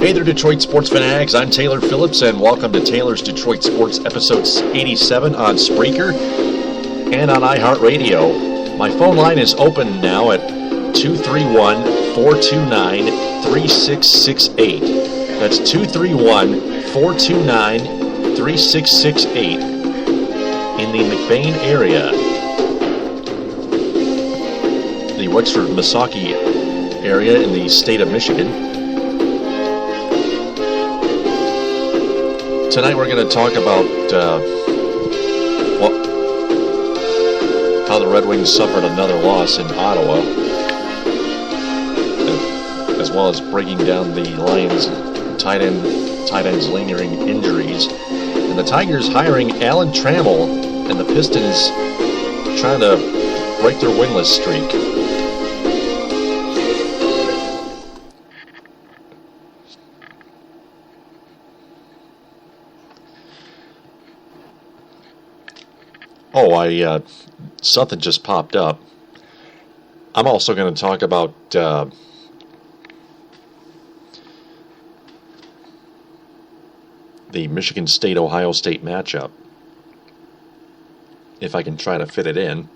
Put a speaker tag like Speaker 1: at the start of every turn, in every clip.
Speaker 1: Hey there, Detroit sports fanatics. I'm Taylor Phillips, and welcome to Taylor's Detroit Sports episode 87 on Spreaker and on iHeartRadio. My phone line is open now at 231-429-3668. That's 231-429-3668 in the McBain area. The Wexford-Missaukee area in the state of Michigan. Tonight we're going to talk about how the Red Wings suffered another loss in Ottawa, as well as breaking down the Lions' tight ends' lingering injuries, and the Tigers hiring Alan Trammell, and the Pistons trying to break their winless streak. Oh, something just popped up. I'm also going to talk about the Michigan State-Ohio State matchup, if I can try to fit it in.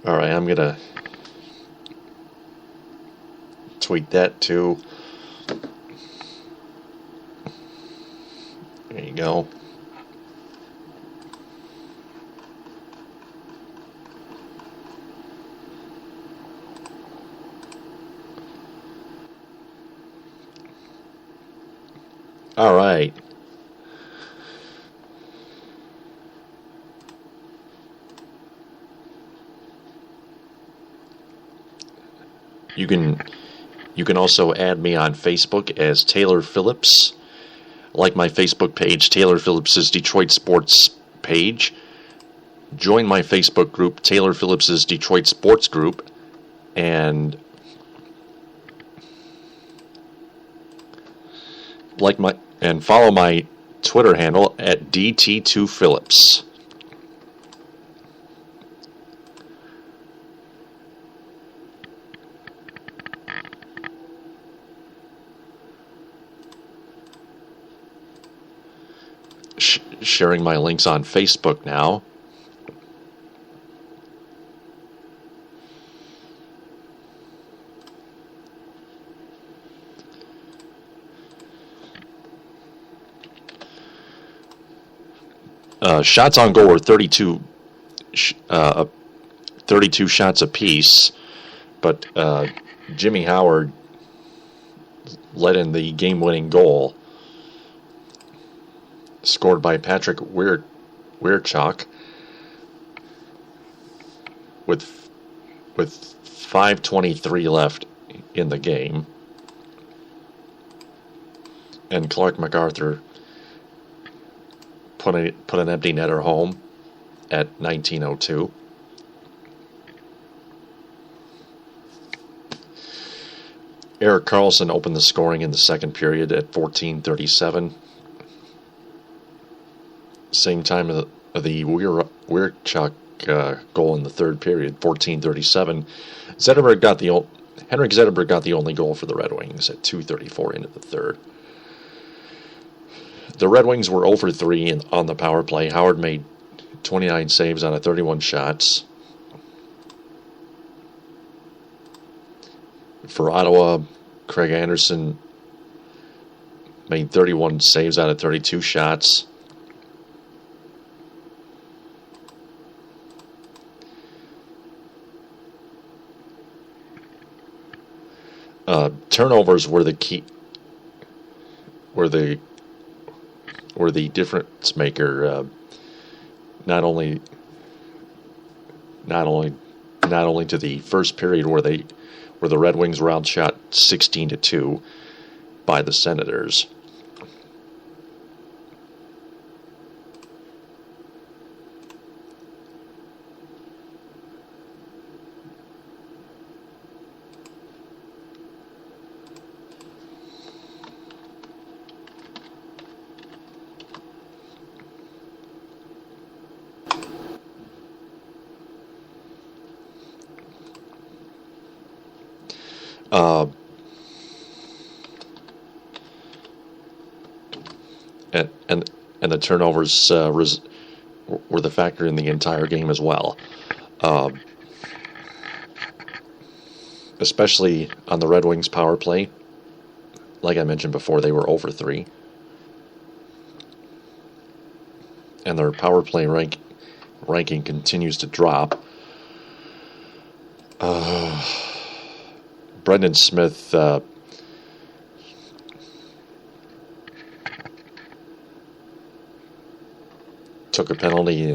Speaker 1: All right, I'm going to tweet that too. There you go. All right. You can also add me on Facebook as Taylor Phillips. Like my Facebook page, Taylor Phillips' Detroit Sports page. Join my Facebook group, Taylor Phillips' Detroit Sports Group, and follow my Twitter handle at DT2Phillips. Sharing my links on Facebook now. Shots on goal were 32 shots apiece, but Jimmy Howard let in the game-winning goal, scored by Patrick Weirchuk with 5:23 left in the game, and Clark MacArthur put an empty netter home at 19:02. Erik Karlsson opened the scoring in the second period at 14:37. Same time of the Weirchuk goal in the third period, 14:37. Henrik Zetterberg got the only goal for the Red Wings at 2:34 into the third. The Red Wings were 0 for 3 on the power play. Howard made 29 saves out of 31 shots. For Ottawa, Craig Anderson made 31 saves out of 32 shots. Turnovers were the key. Were the difference maker. Not only to the first period where the Red Wings were outshot 16-2 by the Senators. Uh, and the turnovers were the factor in the entire game as well. Especially on the Red Wings power play. Like I mentioned before, they were over 3. And their power play ranking continues to drop. Brendan Smith took a penalty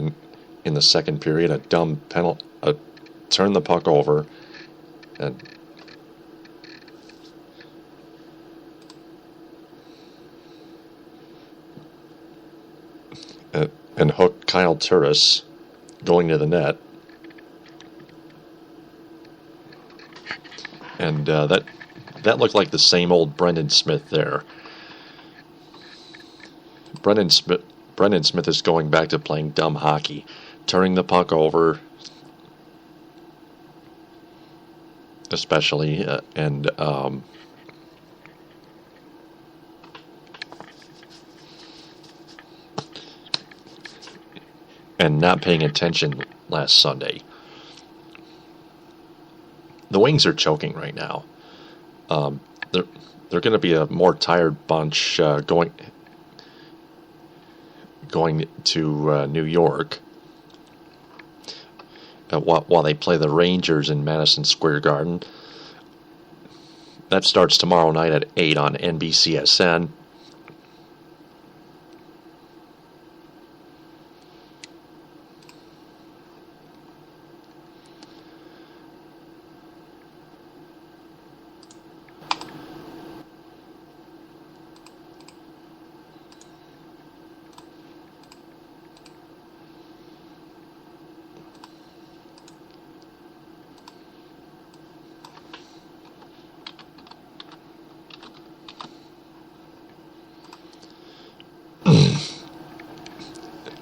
Speaker 1: in the second period, a dumb penalty, turned the puck over, and hooked Kyle Turris going to the net. And that looked like the same old Brendan Smith there. Brendan Smith is going back to playing dumb hockey, turning the puck over, especially, and not paying attention last Sunday. The Wings are choking right now. They're going to be a more tired bunch going to New York while they play the Rangers in Madison Square Garden. That starts tomorrow night at 8 on NBCSN.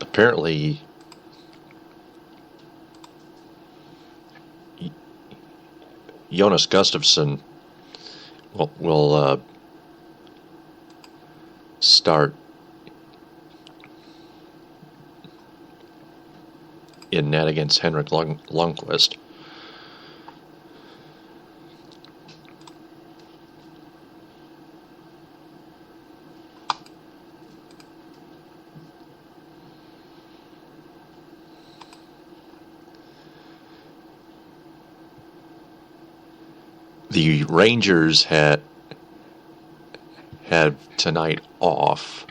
Speaker 1: Apparently, Jonas Gustafsson will start in net against Henrik Lundqvist. The Rangers had tonight off.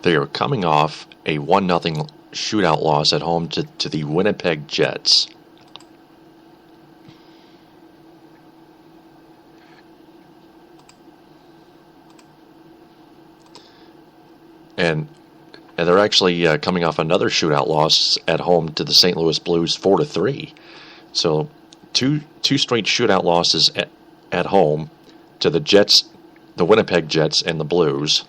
Speaker 1: They are coming off a 1-0 shootout loss at home to the Winnipeg Jets. And they're actually coming off another shootout loss at home to the St. Louis Blues, 4-3. So two straight shootout losses at home to the Jets, the Winnipeg Jets, and the Blues.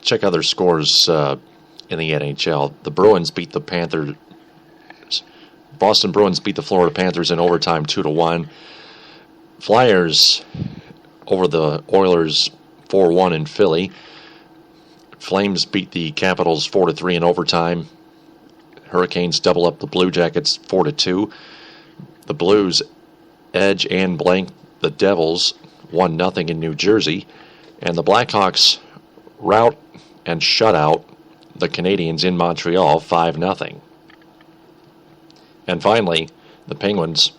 Speaker 1: Check other scores in the NHL. The Bruins beat the Panthers. Boston Bruins beat the Florida Panthers in overtime 2-1. Flyers over the Oilers 4-1 in Philly. Flames beat the Capitals 4-3 in overtime. Hurricanes double up the Blue Jackets 4-2. The Blues edge and blank the Devils 1-0 in New Jersey. And the Blackhawks rout and shut out the Canadiens in Montreal 5-0. And finally, the Penguins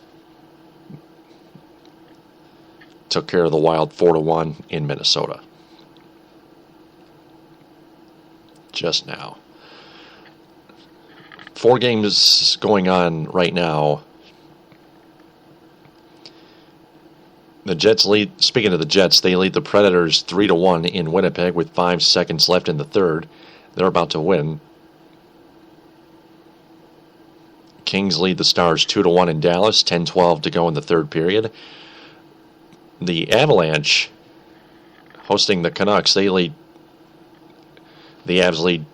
Speaker 1: took care of the Wild 4-1 in Minnesota. Just now. 4 games going on right now. The Jets lead. Speaking of the Jets, they lead the Predators 3-1 in Winnipeg with 5 seconds left in the third. They're about to win. Kings lead the Stars 2-1 in Dallas, 10-12 to go in the third period. The Avalanche, hosting the Canucks, the Avs lead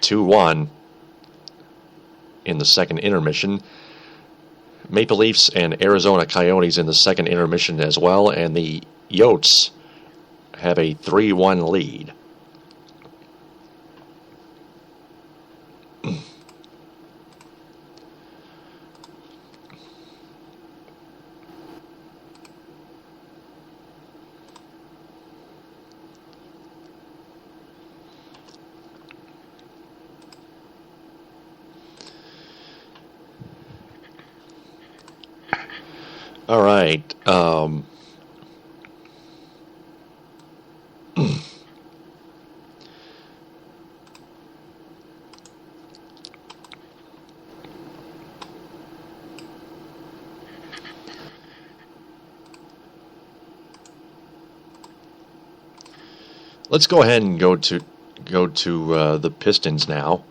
Speaker 1: 2-1 in the second intermission. Maple Leafs and Arizona Coyotes in the second intermission as well, and the Yotes have a 3-1 lead. All right. Let's go ahead and go to the Pistons now.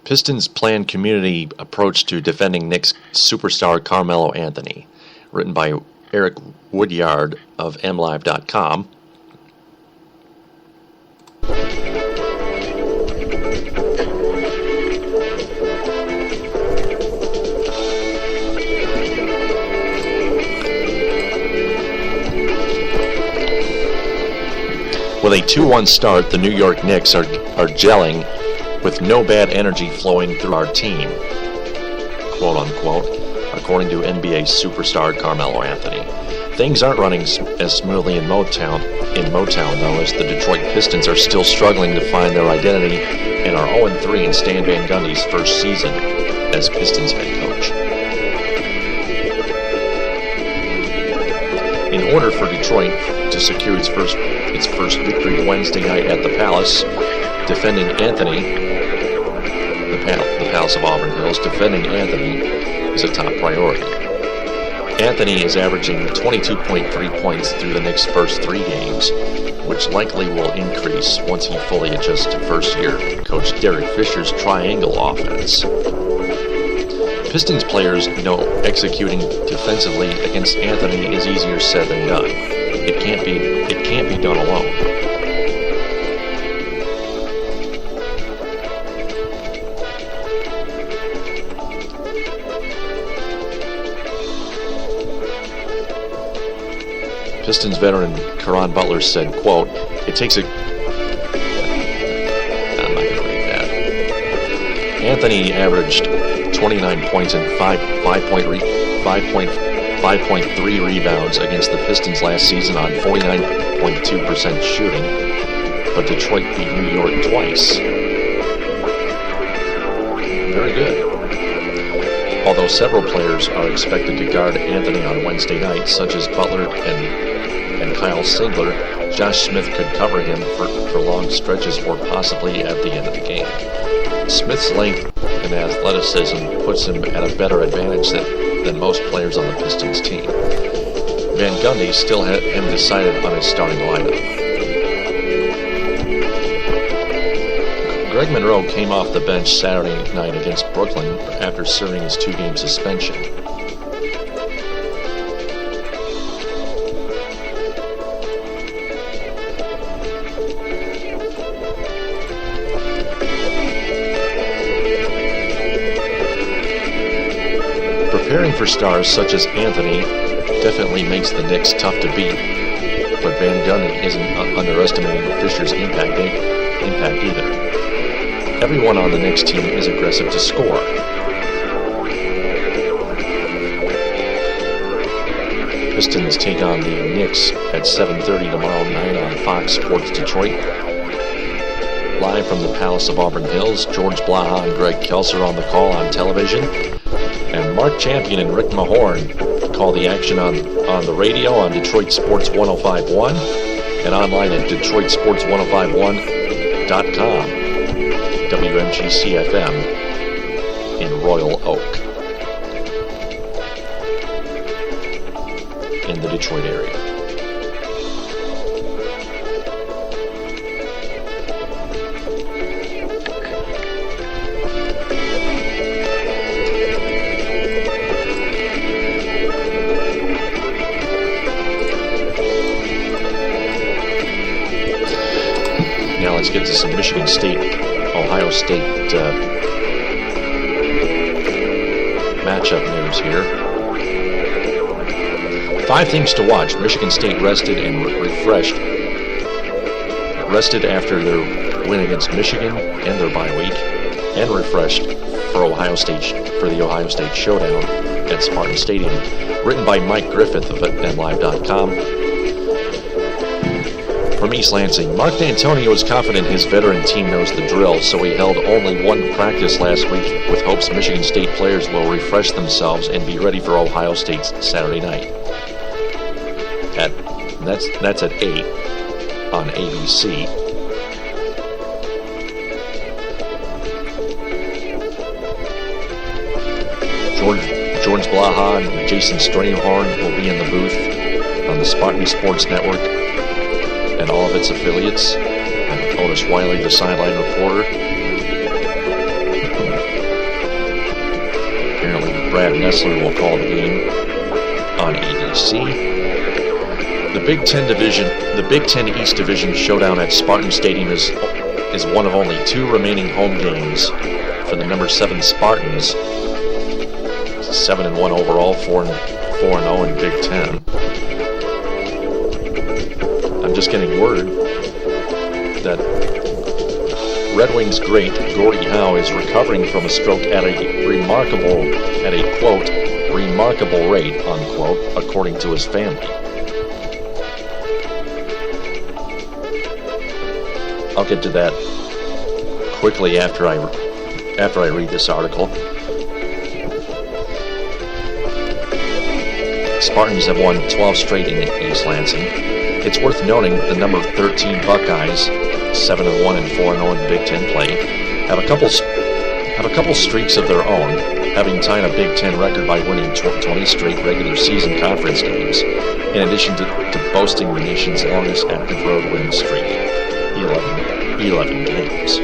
Speaker 1: Pistons' planned community approach to defending Knicks superstar Carmelo Anthony, written by Eric Woodyard of MLive.com. With a 2-1 start, the New York Knicks are gelling with no bad energy flowing through our team, quote unquote, according to NBA superstar Carmelo Anthony. Things aren't running as smoothly in Motown though, as the Detroit Pistons are still struggling to find their identity and are 0-3 in Stan Van Gundy's first season as Pistons head coach. In order for Detroit to secure its first victory Wednesday night at the Palace, defending Anthony, the Palace of Auburn Hills, defending Anthony is a top priority. Anthony is averaging 22.3 points through the Knicks' first 3 games, which likely will increase once he fully adjusts to first-year coach Derek Fisher's triangle offense. Pistons players know executing defensively against Anthony is easier said than done. It can't be done alone. Pistons veteran Caron Butler said, quote, "It takes a..." I'm not going to read that. Anthony averaged 29 points and 5.3 rebounds against the Pistons last season on 49.2% shooting, but Detroit beat New York twice. Very good. Although several players are expected to guard Anthony on Wednesday night, such as Butler and Kyle Singler, Josh Smith could cover him for long stretches or possibly at the end of the game. Smith's length and athleticism puts him at a better advantage than most players on the Pistons team. Van Gundy still had him decided on his starting lineup. Greg Monroe came off the bench Saturday night against Brooklyn after serving his 2-game suspension. Preparing for stars such as Anthony definitely makes the Knicks tough to beat. but Van Gundy isn't underestimating Fisher's impact either. Everyone on the Knicks team is aggressive to score. Pistons take on the Knicks at 7:30 tomorrow night on Fox Sports Detroit. Live from the Palace of Auburn Hills, George Blaha and Greg Kelser on the call on television. And Mark Champion and Rick Mahorn call the action on the radio on Detroit Sports 105.1 and online at DetroitSports1051.com. WMGC FM in Royal Oak in the Detroit area. Now let's get to some Michigan State, Ohio State matchup news here. 5 things to watch. Michigan State rested and refreshed. Rested after their win against Michigan and their bye week, and refreshed for the Ohio State showdown at Spartan Stadium. Written by Mike Griffith of NLive.com. From East Lansing, Mark D'Antonio is confident his veteran team knows the drill, so he held only one practice last week with hopes Michigan State players will refresh themselves and be ready for Ohio State Saturday night. That's at 8 on ABC. George Blaha and Jason Strayhorn will be in the booth on the Spartan Sports Network and all of its affiliates, and Otis Wiley, the sideline reporter. Apparently Brad Nessler will call the game on ABC. The Big Ten East Division showdown at Spartan Stadium is one of only 2 remaining home games for the number 7 Spartans. 7-1 overall, 4-0 in Big Ten. I'm just getting word that Red Wings great Gordie Howe is recovering from a stroke at a quote, remarkable rate, unquote, according to his family. I'll get to that quickly after I read this article. Spartans have won 12 straight in East Lansing. It's worth noting the number 13 Buckeyes, 7-1 and 4-0 in Big Ten play, have a couple streaks of their own, having tied a Big Ten record by winning 20 straight regular season conference games, in addition to boasting the nation's longest active road winning streak, 11 games.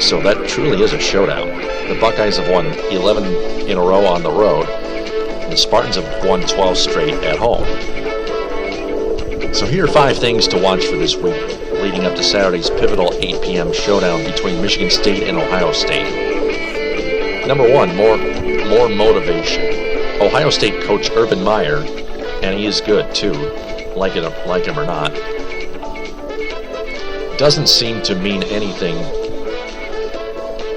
Speaker 1: So that truly is a showdown. The Buckeyes have won 11 in a row on the road. The Spartans have won 12 straight at home. So here are 5 things to watch for this week, leading up to Saturday's pivotal 8 p.m. showdown between Michigan State and Ohio State. Number 1, more motivation. Ohio State coach Urban Meyer, and he is good too, like him or not, doesn't seem to mean anything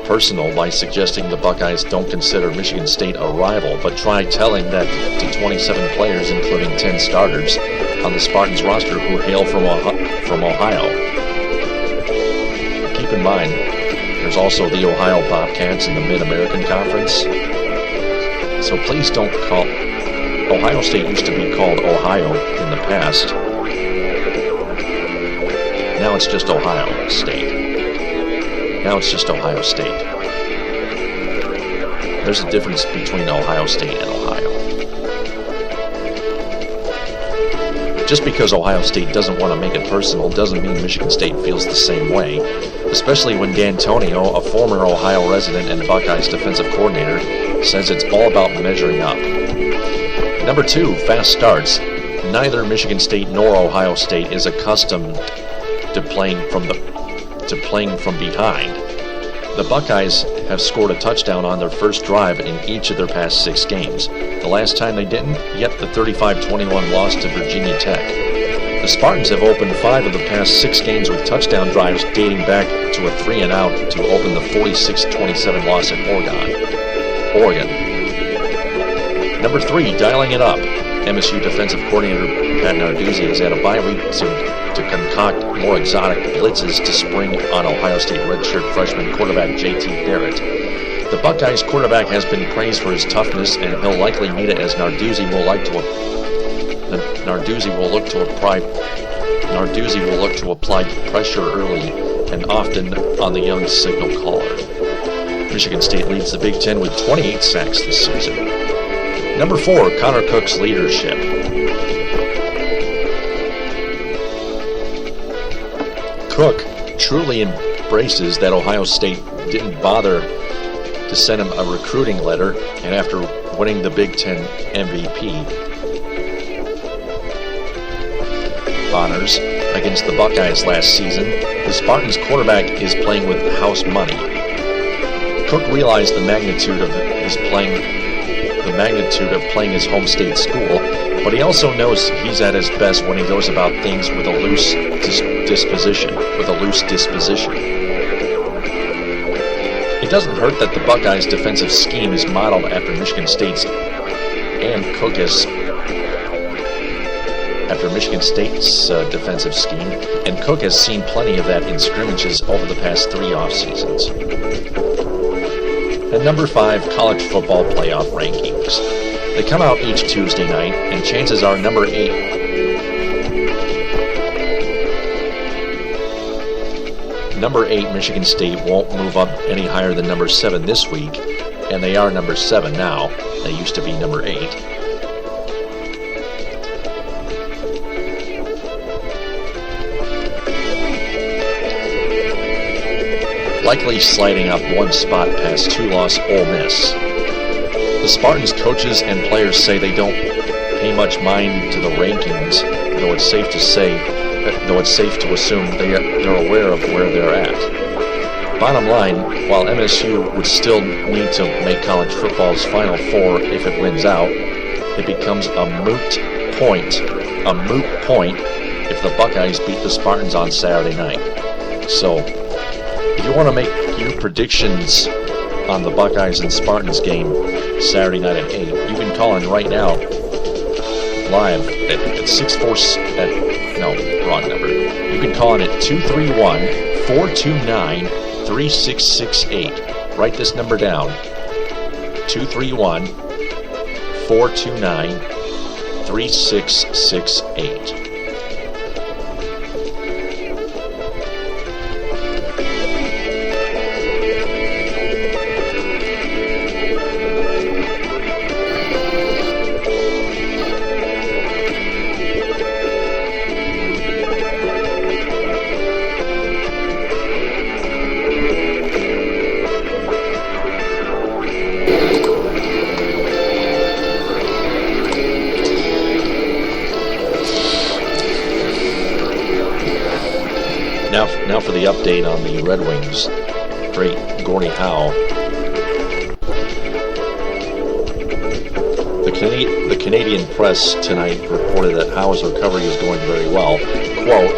Speaker 1: personal by suggesting the Buckeyes don't consider Michigan State a rival, but try telling that to 27 players, including 10 starters, on the Spartans roster who hail from Ohio. Keep in mind, there's also the Ohio Bobcats in the Mid-American Conference. So please don't call... Ohio State used to be called Ohio in the past. Now it's just Ohio State. There's a difference between Ohio State and Ohio. Just because Ohio State doesn't want to make it personal doesn't mean Michigan State feels the same way, especially when D'Antonio, a former Ohio resident and Buckeyes defensive coordinator, says it's all about measuring up. Number 2, fast starts. Neither Michigan State nor Ohio State is accustomed to playing from behind. The Buckeyes have scored a touchdown on their first drive in each of their past 6 games. The last time they didn't, yet the 35-21 loss to Virginia Tech. The Spartans have opened 5 of the past 6 games with touchdown drives dating back to a 3-and-out to open the 46-27 loss at Oregon. Number 3, dialing it up. MSU defensive coordinator Pat Narduzzi has had a bye week to concoct more exotic blitzes to spring on Ohio State redshirt freshman quarterback J.T. Barrett. The Buckeyes quarterback has been praised for his toughness, and he'll likely need it as Narduzzi will look to apply pressure early and often on the young signal caller. Michigan State leads the Big Ten with 28 sacks this season. Number 4, Connor Cook's leadership. Cook truly embraces that Ohio State didn't bother to send him a recruiting letter, and after winning the Big Ten MVP honors against the Buckeyes last season, the Spartans quarterback is playing with house money. Cook realized the magnitude of playing his home state school, but he also knows he's at his best when he goes about things with a loose disposition. It doesn't hurt that the Buckeyes' defensive scheme is modeled after Michigan State's defensive scheme, and Cook has seen plenty of that in scrimmages over the past 3 off seasons. And number 5, college football playoff rankings. They come out each Tuesday night, and chances are number 8 Michigan State won't move up any higher than number 7 this week, and they are number 7 now. They used to be number 8. Likely sliding up 1 spot past 2-loss Ole Miss. The Spartans coaches and players say they don't pay much mind to the rankings, though it's safe to assume they're aware of where they're at. Bottom line, while MSU would still need to make college football's Final Four if it wins out, it becomes a moot point if the Buckeyes beat the Spartans on Saturday night. So, if you want to make your predictions on the Buckeyes and Spartans game Saturday night at 8, you can call in right now live at 647. No, wrong number. You can call in at 231-429-3668. Write this number down. 231-429-3668. Now for the update on the Red Wings. Great Gordie Howe. The Canadian press tonight reported that Howe's recovery is going very well. Quote,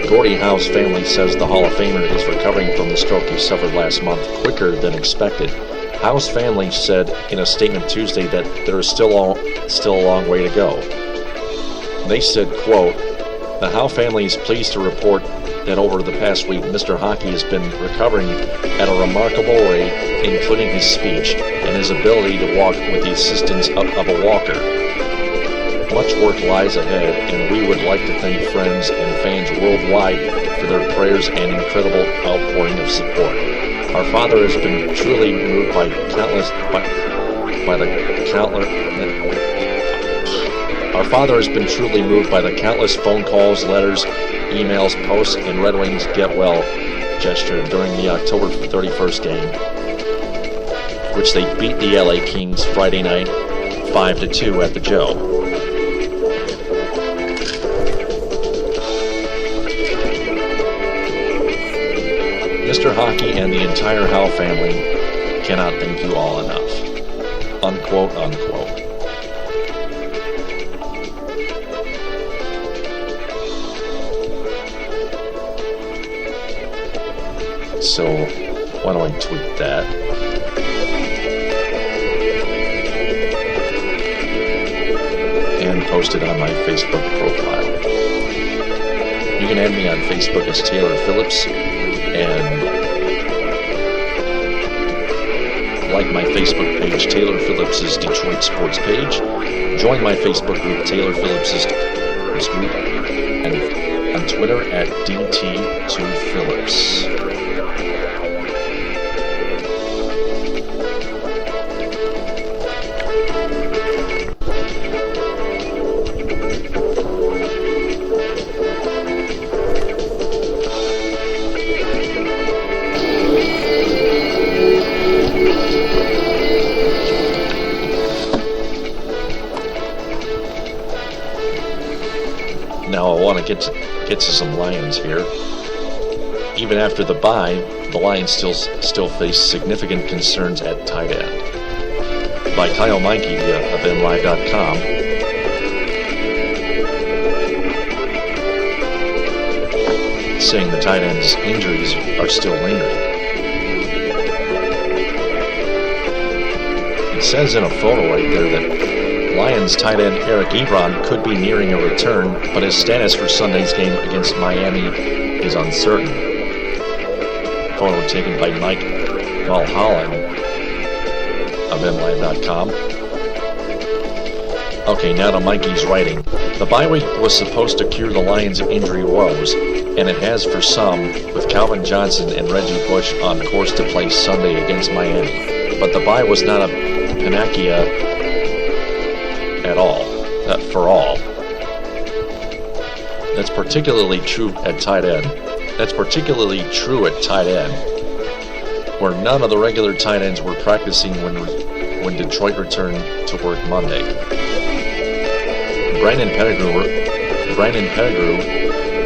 Speaker 1: Gordie Howe's family says the Hall of Famer is recovering from the stroke he suffered last month quicker than expected. Howe's family said in a statement Tuesday that there is still a long way to go. They said, quote, the Howe family is pleased to report that over the past week, Mr. Hockey has been recovering at a remarkable rate, including his speech and his ability to walk with the assistance of a walker. Much work lies ahead, and we would like to thank friends and fans worldwide for their prayers and incredible outpouring of support. Our Father has been truly moved by the countless phone calls, letters, emails, posts, and Red Wings get well gesture during the October 31st game, which they beat the LA Kings Friday night 5-2 at the Joe. Mr. Hockey and the entire Howe family cannot thank you all enough. Unquote, unquote. So, why don't I tweet that? And post it on my Facebook profile. You can add me on Facebook as Taylor Phillips, and like my Facebook page, Taylor Phillips' Detroit Sports page. Join my Facebook group, Taylor Phillips' group, and on Twitter at DT2Phillips. Now I want to get to some Lions here. Even after the bye, the Lions still face significant concerns at tight end. By Kyle Meinke of MLive.com, saying the tight end's injuries are still lingering. It says in a photo right there that Lions tight end Eric Ebron could be nearing a return, but his status for Sunday's game against Miami is uncertain. Photo taken by Mike Mulholland of MLive.com. Okay, now to Mikey's writing. The bye week was supposed to cure the Lions' injury woes, and it has for some, with Calvin Johnson and Reggie Bush on course to play Sunday against Miami. But the bye was not a panacea at all, for all. That's particularly true at tight end. Where none of the regular tight ends were practicing when Detroit returned to work Monday. Brandon Pettigrew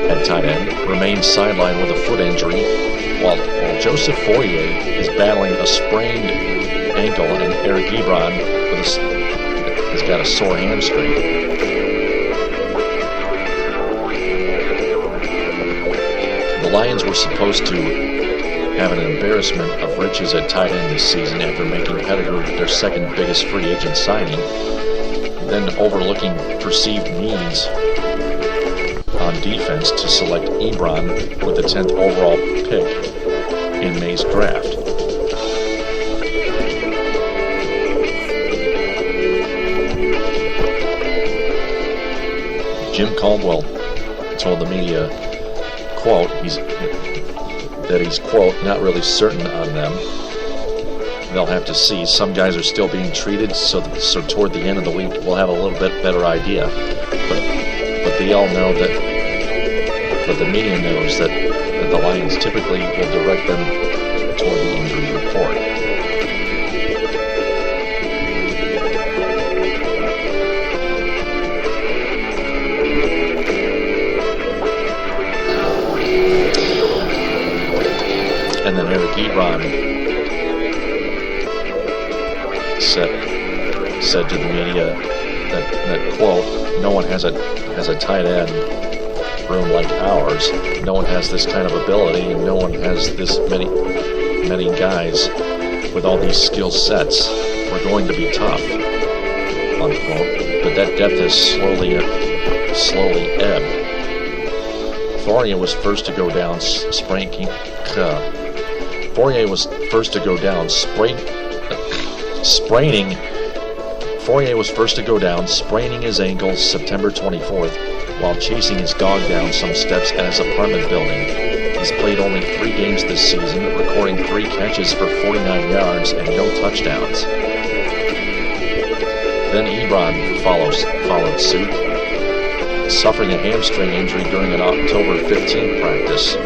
Speaker 1: at tight end remains sidelined with a foot injury, while Joseph Fourier is battling a sprained ankle, and Eric Ebron has got a sore hamstring. The Lions were supposed to have an embarrassment of riches at tight end this season after making Pettigrew their second biggest free agent signing, then overlooking perceived needs on defense to select Ebron with the 10th overall pick in May's draft. Jim Caldwell told the media, quote, he's, quote, not really certain on them. They'll have to see. Some guys are still being treated, so toward the end of the week we'll have a little bit better idea. But they all know that, but the media knows that the Lions typically will direct them toward the injury report. And then Eric Ebron said to the media that quote, no one has a tight end room like ours. No one has this kind of ability, and no one has this many guys with all these skill sets. We're going to be tough, unquote. But that depth has slowly ebbed. Fourier was first to go down spraining his ankle September 24th while chasing his dog down some steps at his apartment building. He's played only 3 games this season, recording 3 catches for 49 yards and no touchdowns. Then Ebron followed suit, suffering a hamstring injury during an October 15th practice.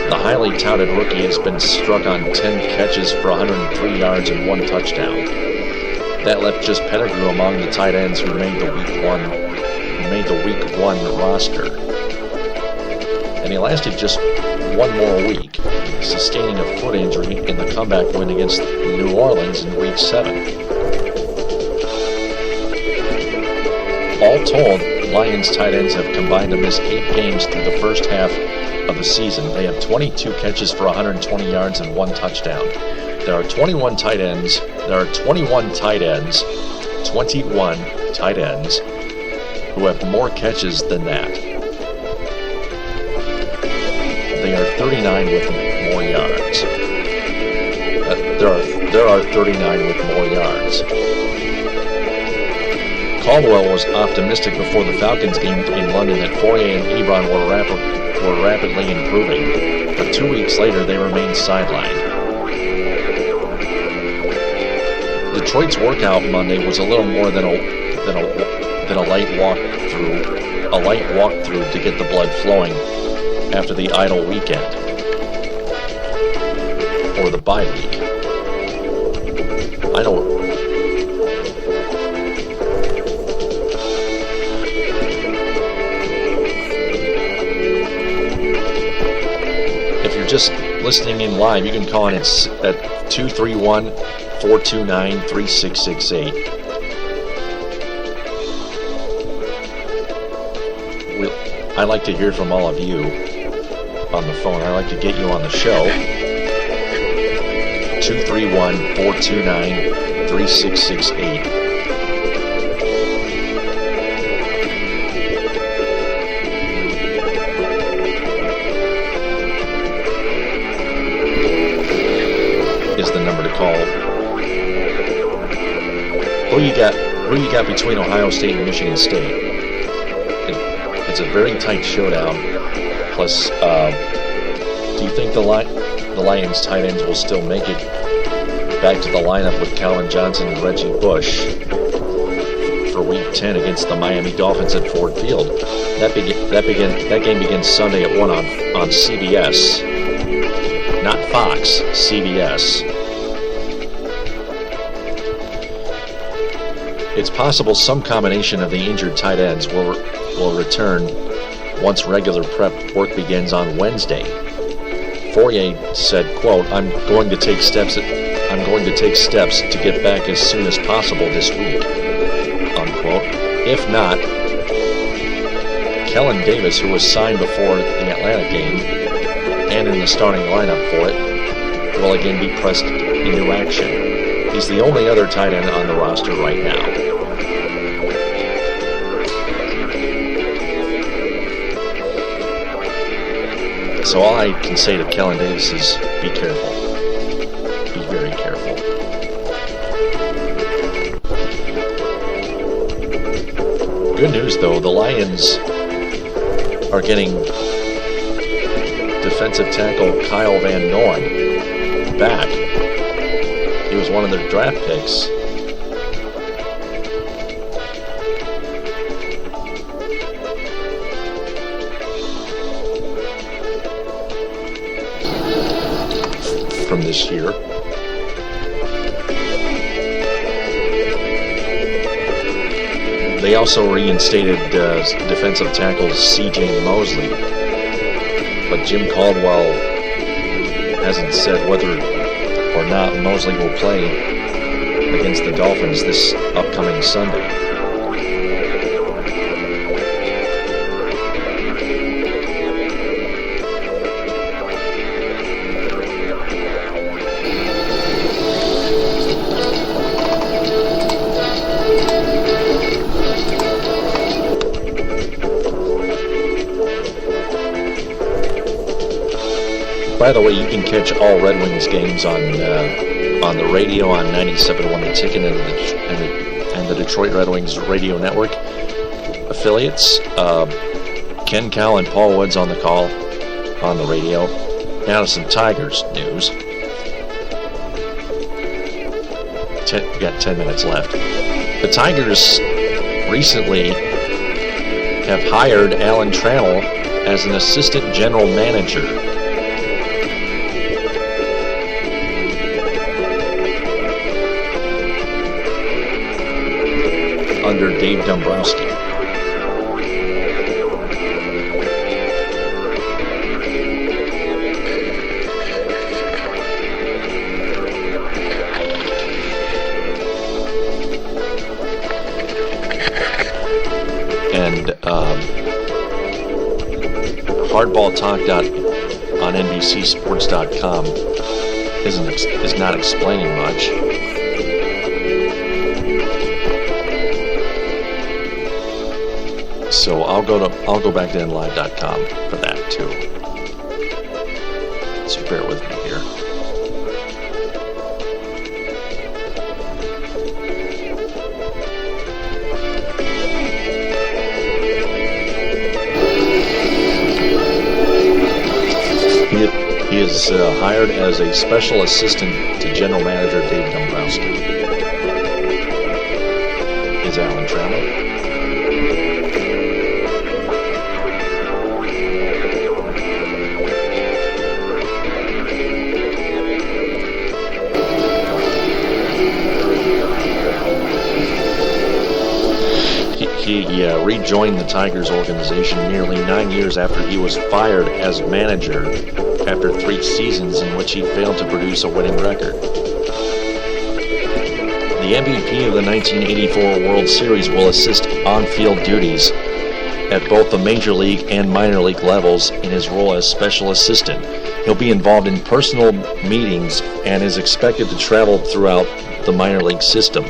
Speaker 1: The highly touted rookie has been struck on 10 catches for 103 yards and 1 touchdown. That left just Pettigrew among the tight ends who made the week one roster. And he lasted just one more week. sustaining a foot injury in the comeback win against New Orleans in Week 7. All told, Lions tight ends have combined to miss 8 games through the first half of the season. They have 22 catches for 120 yards and 1 touchdown. There are 21 tight ends. 21 tight ends who have more catches than that. They are 39 with more yards. There are 39 with more yards. Caldwell was optimistic before the Falcons game in London that Fourier and Ebron were rapidly improving, but 2 weeks later they remained sidelined. Detroit's workout Monday was a little more than a light walkthrough to get the blood flowing after the idle weekend, or the bye week. If you're just listening in live, you can call in at 231-429-3668. I'd like to hear from all of you on the phone. I'd like to get you on the show. 231-429-3668. Is the number to call. Who you got between Ohio State and Michigan State? It's a very tight showdown. Plus, do you think the Lions tight ends will still make it back to the lineup with Calvin Johnson and Reggie Bush for Week 10 against the Miami Dolphins at Ford Field? That game begins Sunday at 1 on CBS. Not Fox, CBS. It's possible some combination of the injured tight ends will return once regular prep work begins on Wednesday. Fourier said, quote, I'm going to take steps to get back as soon as possible this week, unquote. If not, Kellen Davis, who was signed before the Atlanta game and in the starting lineup for it, will again be pressed into action. He's the only other tight end on the roster right now. So all I can say to Kellen Davis is be careful. Be very careful. Good news, though, the Lions are getting defensive tackle Kyle Van Noy back. He was one of their draft picks. From this year. They also reinstated defensive tackle C.J. Mosley, but Jim Caldwell hasn't said whether or not Mosley will play against the Dolphins this upcoming Sunday. By the way, you can catch all Red Wings games on the radio on 97.1 The Ticket and the Detroit Red Wings radio network affiliates. Ken Cal and Paul Woods on the call on the radio. Now to some Tigers news. We got 10 minutes left. The Tigers recently have hired Alan Trammell as an assistant general manager. Under Dave Dombrowski. hardballtalk on NBCSports.com is not explaining much. So I'll go back to NLive.com for that too. So bear with me here. He is hired as a special assistant to General Manager Dave Dombrowski. Is Alan Trammell. He rejoined the Tigers organization nearly 9 years after he was fired as manager after 3 seasons in which he failed to produce a winning record. The MVP of the 1984 World Series will assist on-field duties at both the Major League and minor league levels in his role as special assistant. He'll be involved in personal meetings and is expected to travel throughout the minor league system.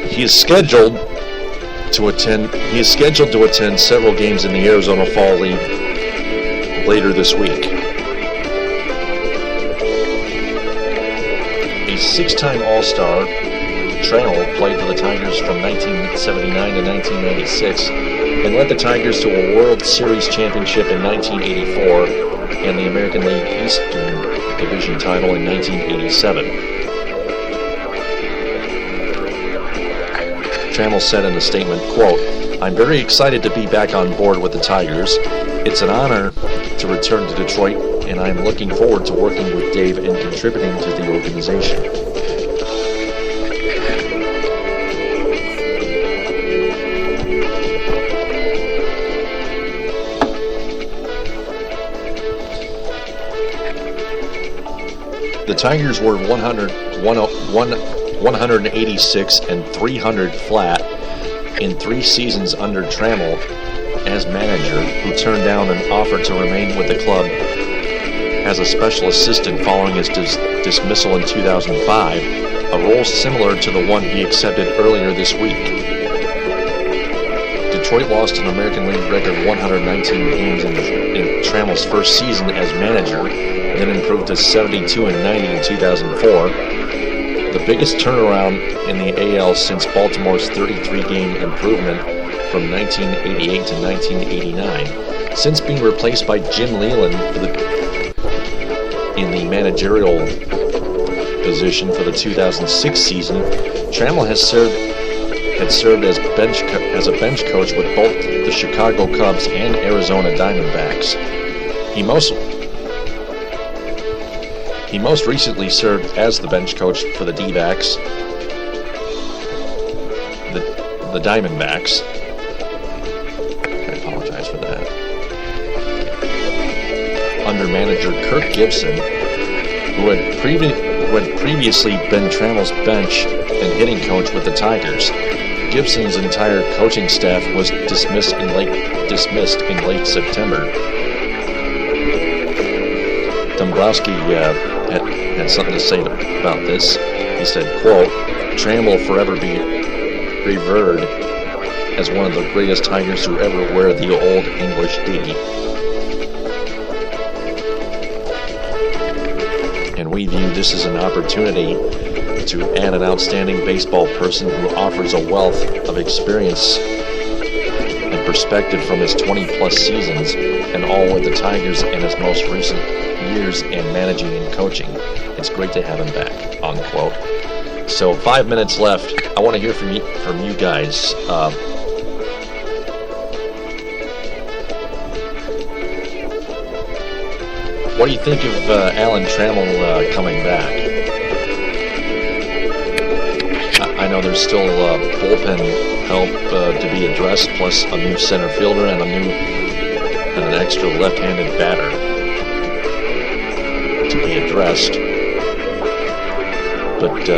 Speaker 1: He is scheduled to attend several games in the Arizona Fall League later this week. A 6-time All-Star, Trammell played for the Tigers from 1979 to 1996 and led the Tigers to a World Series championship in 1984 and the American League Eastern Division title in 1987. Trammell said in a statement, quote, "I'm very excited to be back on board with the Tigers. It's an honor to return to Detroit, and I'm looking forward to working with Dave and contributing to the organization." The Tigers were 186 and 300 flat in 3 seasons under Trammell as manager, who turned down an offer to remain with the club as a special assistant following his dismissal in 2005, a role similar to the one he accepted earlier this week. Detroit lost an American League record 119 games in Trammell's first season as manager, then improved to 72 and 90 in 2004. The biggest turnaround in the AL since Baltimore's 33-game improvement from 1988 to 1989. Since being replaced by Jim Leyland in the managerial position for the 2006 season, Trammell had served as a bench coach with both the Chicago Cubs and Arizona Diamondbacks. He most recently served as the bench coach for the D-backs, the Diamondbacks. I apologize for that. Under manager Kirk Gibson, who had previously been Trammell's bench and hitting coach with the Tigers. Gibson's entire coaching staff was dismissed in late September. Dombrowski had something to say about this. He said, quote, "Trammell will forever be revered as one of the greatest Tigers to ever wear the Old English D. And we view this as an opportunity to add an outstanding baseball person who offers a wealth of experience and perspective from his 20-plus seasons, and all with the Tigers in his most recent years in managing and coaching. It's great to have him back," unquote. So 5 minutes left. I want to hear from you guys. What do you think of Alan Trammell coming back? I know there's still bullpen help to be addressed, plus a new center fielder and an extra left-handed batter to be addressed. But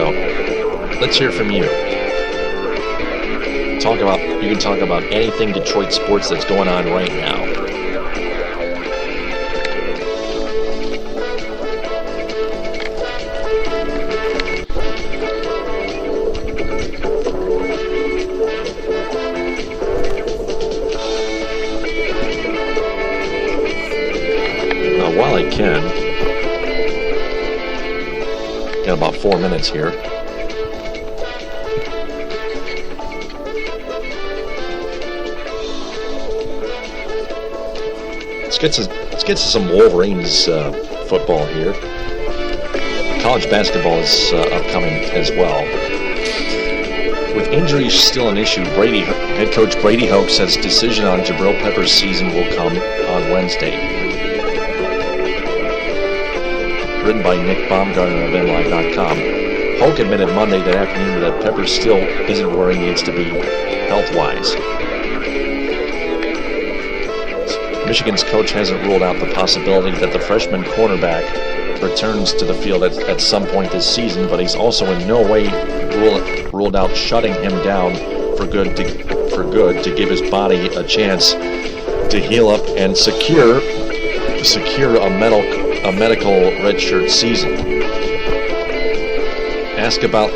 Speaker 1: let's hear from you. You can talk about anything Detroit sports that's going on right now. in about 4 minutes here. Let's get to some Wolverines football here. College basketball is upcoming as well. With injuries still an issue, head coach Brady Hoke says decision on Jabril Peppers' season will come on Wednesday. Written by Nick Baumgartner of NLive.com. Hoke admitted Monday that afternoon that Peppers still isn't where he needs to be health-wise. Michigan's coach hasn't ruled out the possibility that the freshman cornerback returns to the field at some point this season, but he's also in no way ruled out shutting him down for good to give his body a chance to heal up and secure a medical redshirt season. Asked about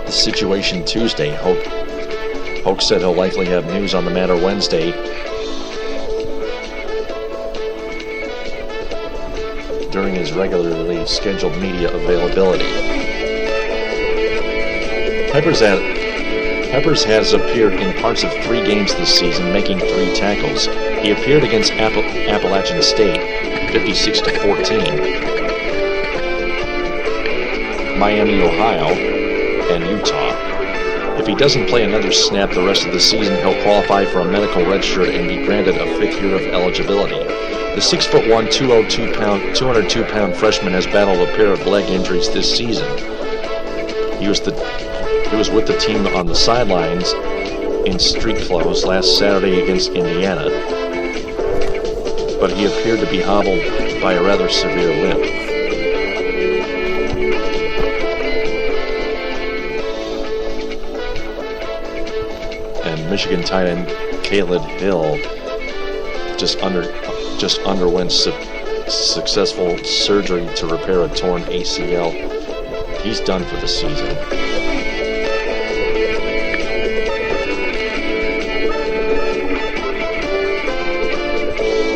Speaker 1: the situation Tuesday, Hoke said he'll likely have news on the matter Wednesday. During his regularly scheduled media availability. Peppers has appeared in parts of 3 games this season, making 3 tackles. He appeared against Appalachian State, 56-14, Miami, Ohio, and Utah. If he doesn't play another snap the rest of the season, he'll qualify for a medical redshirt and be granted a 5th year of eligibility. The 6'1", 202-pound freshman has battled a pair of leg injuries this season. He was with the team on the sidelines in street clothes last Saturday against Indiana, but he appeared to be hobbled by a rather severe limp. And Michigan tight end Caleb Hill just underwent successful surgery to repair a torn ACL. He's done for the season.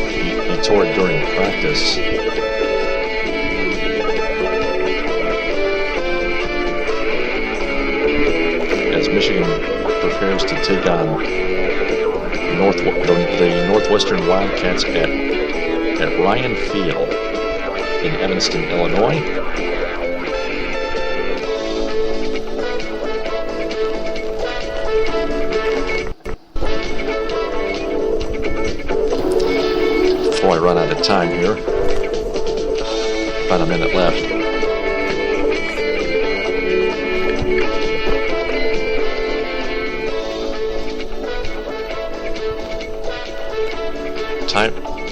Speaker 1: He tore it during practice. As Michigan prepares to take on the Northwestern Wildcats at Ryan Field in Evanston, Illinois. Before I run out of time here, about a minute left.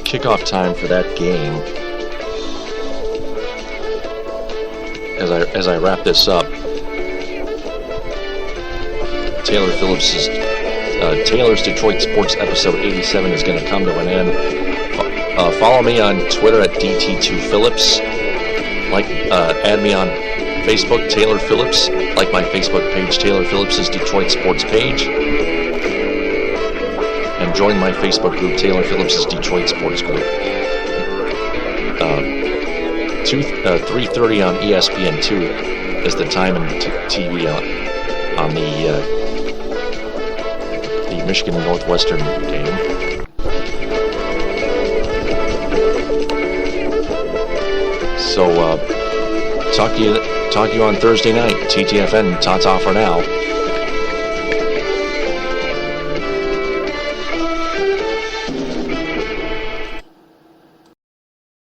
Speaker 1: Kickoff time for that game. As I wrap this up, Taylor's Detroit Sports episode 87 is going to come to an end. Follow me on Twitter at DT2Phillips. Add me on Facebook, Taylor Phillips. Like my Facebook page, Taylor Phillips' Detroit Sports page. And join my Facebook group, Taylor Phillips' Detroit Sports Group. 3:30 on ESPN2 is the time and TV on the Michigan Northwestern game. So talk to you on Thursday night. TTFN, ta-ta for now.